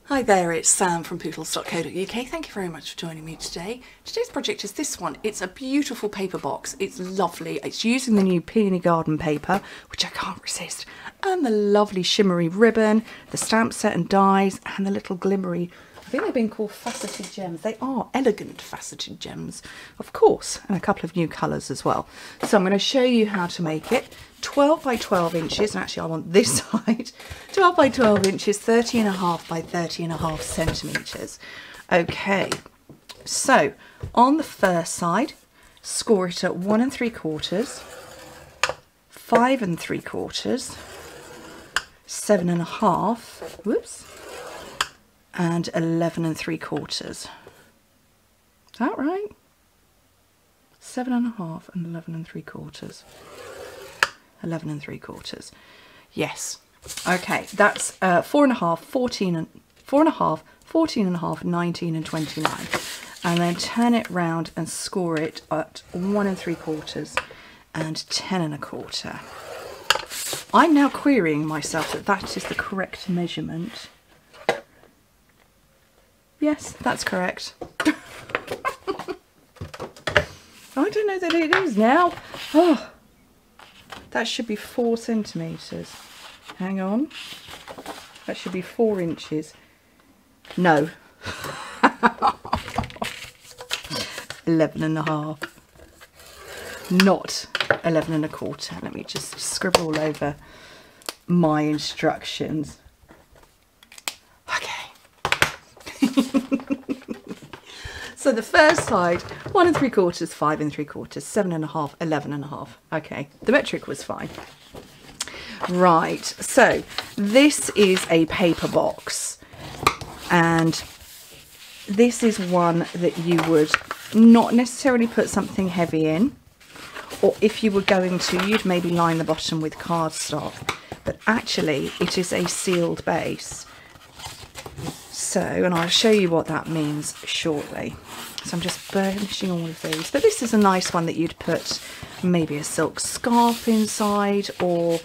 Hi there, it's Sam from Pootles.co.uk. Thank you very much for joining me today. Today's project is this one. It's a beautiful paper box. It's lovely. It's using the new Peony garden paper, which I can't resist, and the lovely shimmery ribbon, the stamp set and dies, and the little glimmery, I think they've been called faceted gems. They are elegant faceted gems, of course, and a couple of new colours as well. So I'm going to show you how to make it. 12 by 12 inches, and actually I want this side, 12 by 12 inches, 30.5 by 30.5 centimetres. Okay, so on the first side, score it at 1 3/4, 5 3/4, 7.5, whoops, and 11 3/4. Is that right? 7.5 and 11 3/4. 11 3/4. Yes. Okay, that's 4.5, 14 and 4.5, 14.5, 19 and 29. And then turn it round and score it at 1 3/4 and 10 1/4. I'm now querying myself that that is the correct measurement. Yes, that's correct. I don't know that it is now. Oh. That should be 4 centimetres. Hang on. That should be 4 inches. No. 11.5. Not 11 1/4. Let me just scribble all over my instructions. Okay. So the first side, 1 3/4, 5 3/4, 7.5, 11.5. Okay, the metric was fine. Right, so this is a paper box, and this is one that you would not necessarily put something heavy in, or if you were going to, you'd maybe line the bottom with cardstock, but actually it is a sealed base. So, and I'll show you what that means shortly. So I'm just burnishing all of these. But this is a nice one that you'd put maybe a silk scarf inside, or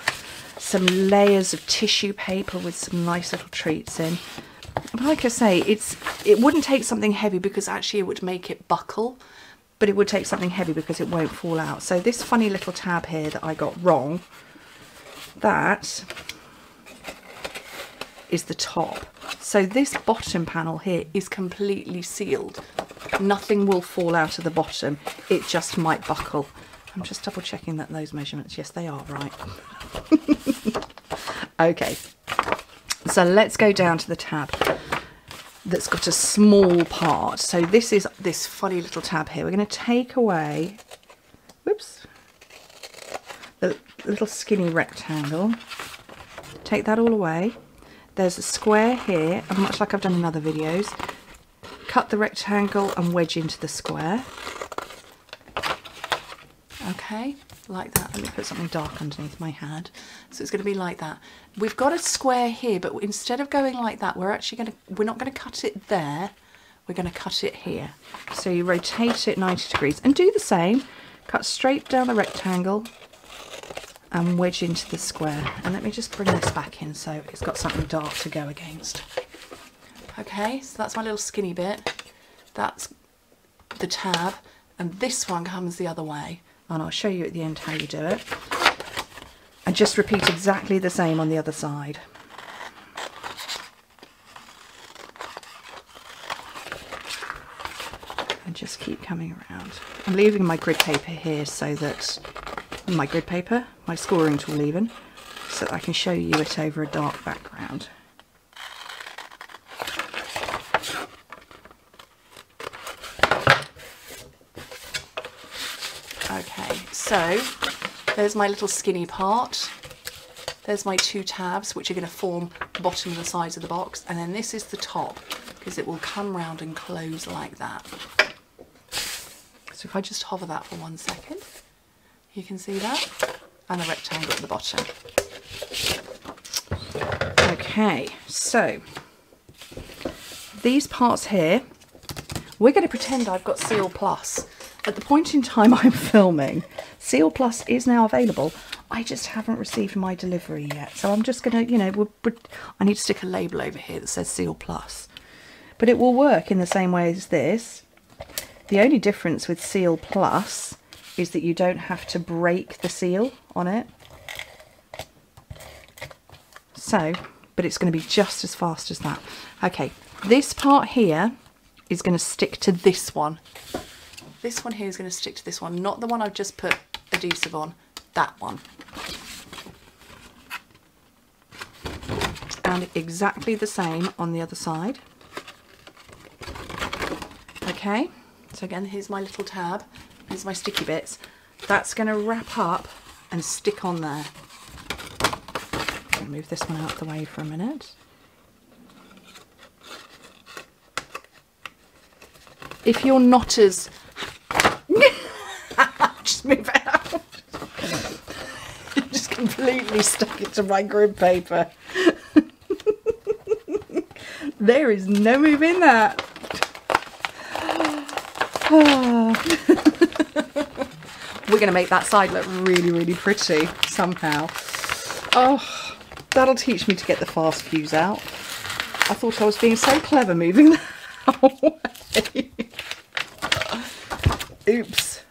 some layers of tissue paper with some nice little treats in. But like I say, it wouldn't take something heavy because actually it would make it buckle, but it would take something heavy because it won't fall out. So this funny little tab here that I got wrong, that is the top. So this bottom panel here is completely sealed. Nothing will fall out of the bottom. It just might buckle. I'm just double checking that those measurements, yes, they are right. Okay, so let's go down to the tab that's got a small part. So this is this funny little tab here. We're going to take away, whoops, the little skinny rectangle. Take that all away. There's a square here, and much like I've done in other videos, cut the rectangle and wedge into the square. Okay, like that. Let me put something dark underneath my hand. So it's going to be like that. We've got a square here, but instead of going like that, we're not going to cut it there. We're going to cut it here. So you rotate it 90 degrees and do the same. Cut straight down the rectangle and wedge into the square. And let me just bring this back in so it's got something dark to go against. Okay, so that's my little skinny bit. That's the tab, and this one comes the other way. And I'll show you at the end how you do it. And just repeat exactly the same on the other side. And just keep coming around. I'm leaving my grid paper here so that my scoring tool even, so that I can show you it over a dark background. Okay, so there's my little skinny part. There's my 2 tabs, which are going to form the bottom and the sides of the box, and then this is the top, because it will come round and close like that. So if I just hover that for 1 second, you can see that, and the rectangle at the bottom. Okay, so these parts here, we're going to pretend I've got Seal Plus. At the point in time I'm filming, Seal Plus is now available I just haven't received my delivery yet. So I'm just going to, you know, I need to stick a label over here that says Seal Plus. But it will work in the same way as this. The only difference with Seal Plus is that you don't have to break the seal on it. So, but it's going to be just as fast as that. Okay, this part here is going to stick to this one. This one here is going to stick to this one, not the one I've just put adhesive on, that one. And exactly the same on the other side. Okay, so again, here's my little tab, here's my sticky bits. That's going to wrap up and stick on there. I'll move this one out of the way for a minute. If you're not as... Just move it out. Just completely stuck it to my grid paper. There is no moving that. We're going to make that side look really, really pretty somehow. Oh, that'll teach me to get the fast fuse out. I thought I was being so clever moving that away. Oops.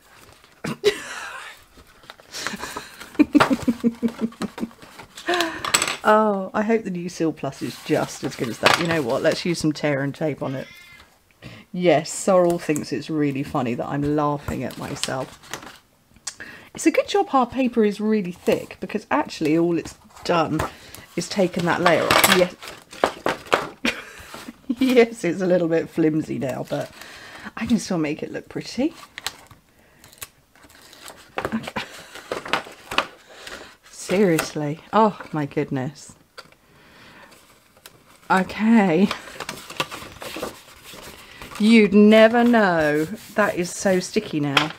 Oh, I hope the new Seal Plus is just as good as that. You know what? Let's use some tear and tape on it. Yes, Sorrel thinks it's really funny that I'm laughing at myself. It's a good job our paper is really thick, because actually all it's done is taken that layer off. Yes, yes, it's a little bit flimsy now, but I can still make it look pretty. Okay. Seriously, oh my goodness. Okay. You'd never know. That is so sticky now.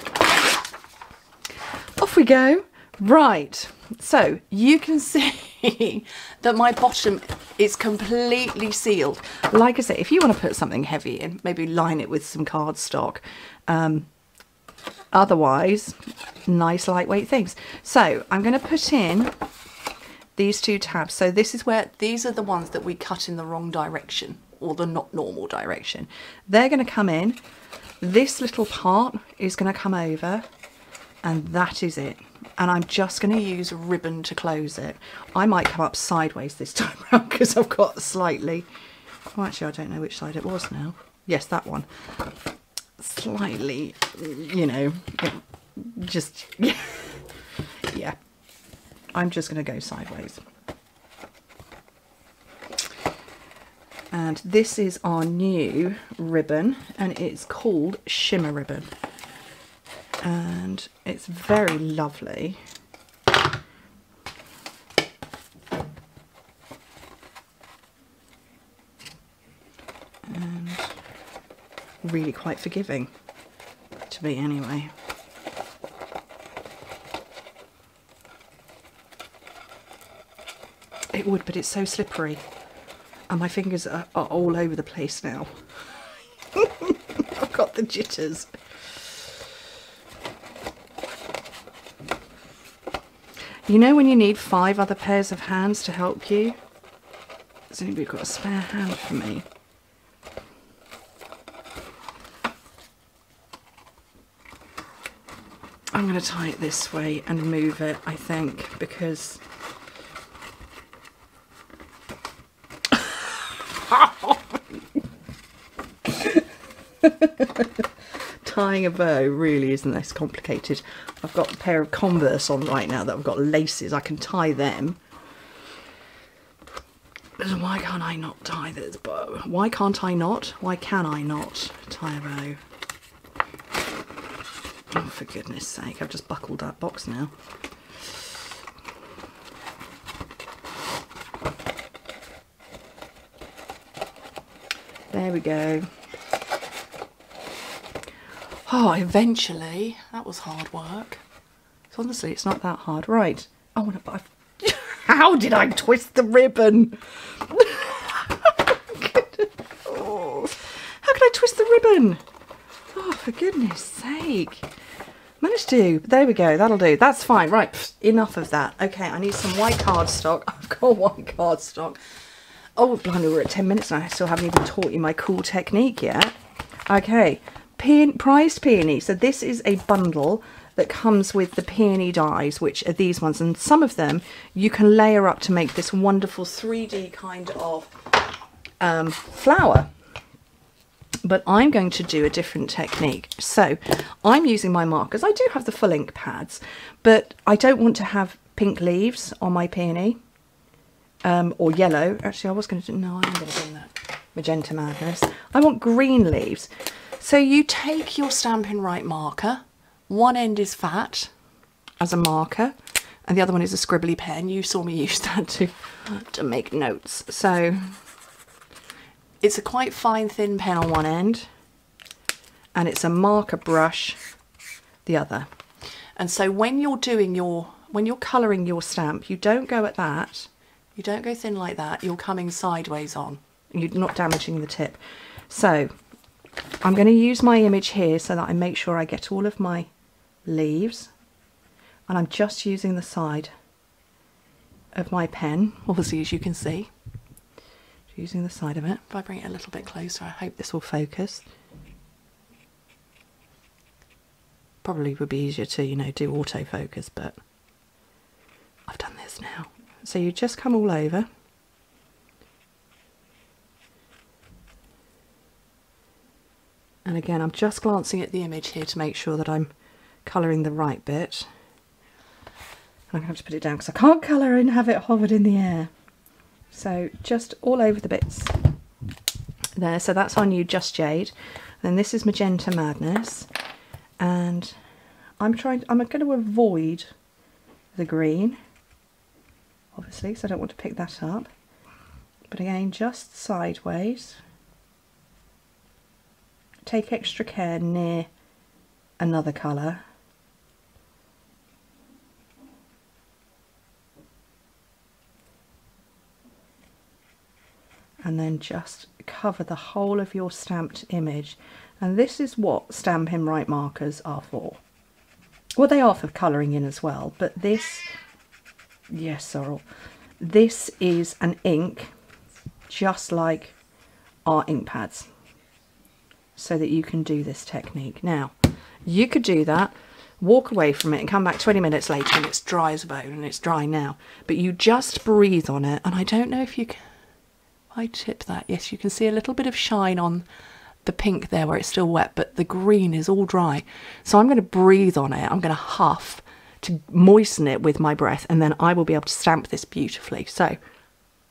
Off we go. Right, so you can see that my bottom is completely sealed. Like I say, if you want to put something heavy in, maybe line it with some cardstock. Otherwise, nice lightweight things. So I'm going to put in these two tabs. So this is where, these are the ones that we cut in the wrong direction, or the not normal direction. They're going to come in. This little part is going to come over, and that is it. And I'm just going to use ribbon to close it. I might come up sideways this time around because I've got slightly... Oh, actually, I don't know which side it was now. Yes, that one. Slightly, you know, just... Yeah. I'm just going to go sideways. And this is our new ribbon, and it's called Shimmer Ribbon. And it's very lovely. And really quite forgiving, to me anyway. It would, but it's so slippery. And my fingers are all over the place now. I've got the jitters. You know when you need 5 other pairs of hands to help you? Has anybody got a spare hand for me? I'm going to tie it this way and move it, I think, because... Tying a bow really isn't this complicated. I've got a pair of Converse on right now that I've got laces. I can tie them. But why can't I not tie this bow? Why can't I not? Why can I not tie a bow? Oh, for goodness sake, I've just buckled that box now. There we go. Oh, eventually. That was hard work. So honestly, it's not that hard. Right. I want to buy... How did I twist the ribbon? Oh, how could I twist the ribbon? Oh, for goodness sake. Managed to. There we go. That'll do. That's fine. Right. Enough of that. Okay. I need some white cardstock. I've got white cardstock. Oh, blimey, we're at 10 minutes and I still haven't even taught you my cool technique yet. Okay. Prized peony. So this is a bundle that comes with the peony dies, which are these ones. And some of them you can layer up to make this wonderful 3D kind of flower. But I'm going to do a different technique. So I'm using my markers. I do have the full ink pads, but I don't want to have pink leaves on my peony, or yellow. Actually, I was going to do, no, I'm going to do that. Magenta Madness. I want green leaves. So you take your Stampin' Right marker. One end is fat as a marker, and the other one is a scribbly pen. You saw me use that to make notes. So it's a quite fine thin pen on one end, and it's a marker brush the other. And so when you're doing when you're colouring your stamp, you don't go at that, you don't go thin like that, you're coming sideways on. You're not damaging the tip. So I'm going to use my image here so that I make sure I get all of my leaves, and I'm just using the side of my pen, obviously, as you can see. Using the side of it. If I bring it a little bit closer, I hope this will focus. Probably would be easier to, you know, do autofocus, but I've done this now. So you just come all over. And again, I'm just glancing at the image here to make sure that I'm colouring the right bit. I'm going to have to put it down because I can't colour and have it hovered in the air. So just all over the bits there. So that's our new Just Jade. Then this is Magenta Madness, and I'm going to avoid the green, obviously, so I don't want to pick that up. But again, just sideways. Take extra care near another colour. And then just cover the whole of your stamped image. And this is what Stampin' Right markers are for. Well, they are for colouring in as well, but this, yes, Sorrel, this is an ink just like our ink pads, so that you can do this technique. Now, you could do that, walk away from it and come back 20 minutes later and it's dry as a bone, and it's dry now, but you just breathe on it. And I don't know if you can, I tip that, yes, you can see a little bit of shine on the pink there where it's still wet, but the green is all dry. So I'm going to breathe on it, I'm going to huff to moisten it with my breath, and then I will be able to stamp this beautifully. So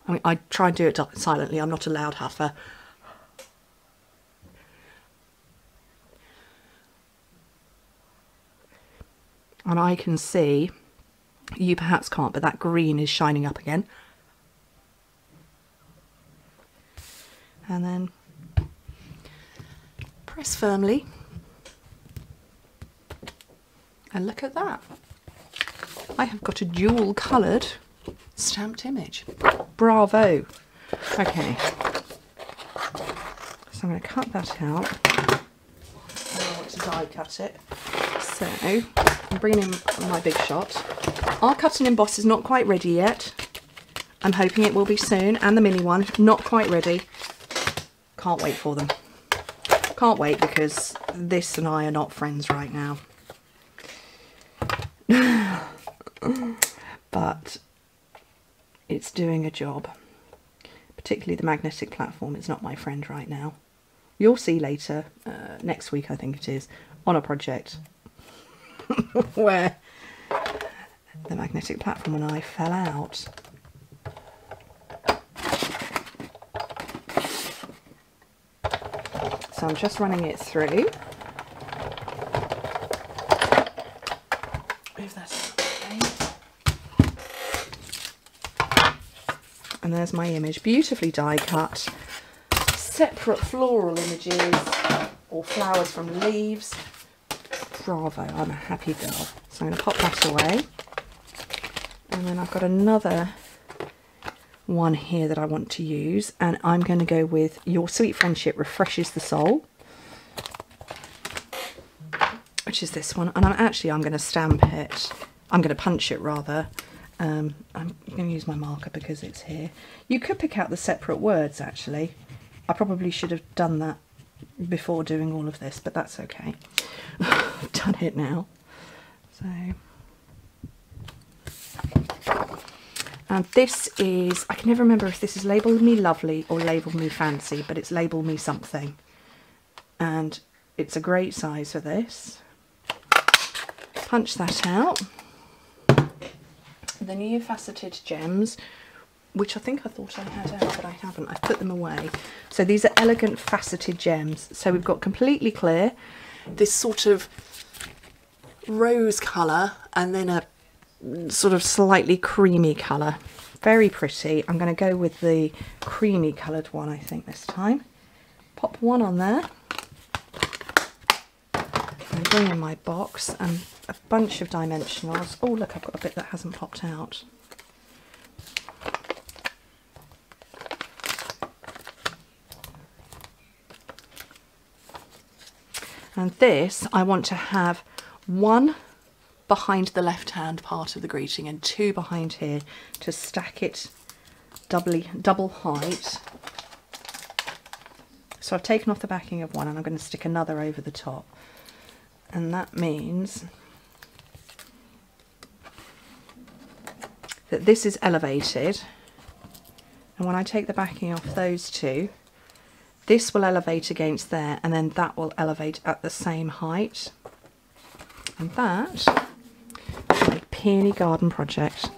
I mean, I try and do it silently, I'm not a loud huffer. And I can see, you perhaps can't, but that green is shining up again. And then press firmly. And look at that. I have got a dual coloured stamped image. Bravo. Okay. So I'm going to cut that out. I want to die cut it. So I'm bringing in my big shot. Our cut and emboss is not quite ready yet. I'm hoping it will be soon. And the mini one, not quite ready. Can't wait for them. Can't wait, because this and I are not friends right now. But it's doing a job. Particularly the magnetic platform is not my friend right now. You'll see later, next week I think it is, on a project where the magnetic platform and I fell out. So I'm just running it through. Move that okay. And there's my image, beautifully die cut. Separate floral images or flowers from leaves. Bravo, I'm a happy girl. So I'm going to pop that away. And then I've got another one here that I want to use, and I'm going to go with Your Sweet Friendship Refreshes the Soul. which is this one, and I'm going to stamp it. I'm going to punch it rather. I'm going to use my marker because it's here. You could pick out the separate words actually. I probably should have done that before doing all of this, but that's okay. I've done it now. So, and this is, I can never remember if this is Label Me Lovely or Label Me Fancy, but it's Label Me Something. And it's a great size for this. Punch that out. The new faceted gems, which I think I thought I had out, but I haven't. I've put them away. So these are elegant faceted gems. So we've got completely clear, this sort of rose colour, and then a sort of slightly creamy colour. Very pretty. I'm going to go with the creamy coloured one, I think, this time. Pop one on there. And bring in my box and a bunch of dimensionals. Oh look, I've got a bit that hasn't popped out. And this, I want to have one behind the left hand part of the greeting and two behind here to stack it double height. So I've taken off the backing of one and I'm going to stick another over the top. And that means that this is elevated, and when I take the backing off those two, this will elevate against there, and then that will elevate at the same height. And that is my Peony garden project.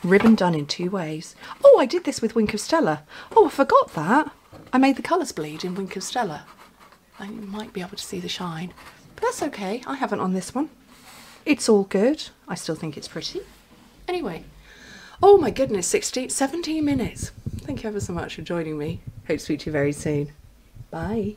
Ribbon done in 2 ways. Oh, I did this with Wink of Stella. Oh, I forgot that. I made the colours bleed in Wink of Stella. You might be able to see the shine, but that's okay. I haven't on this one. It's all good. I still think it's pretty. Anyway, oh my goodness, 17 minutes. Thank you ever so much for joining me. Hope to speak to you very soon. Bye.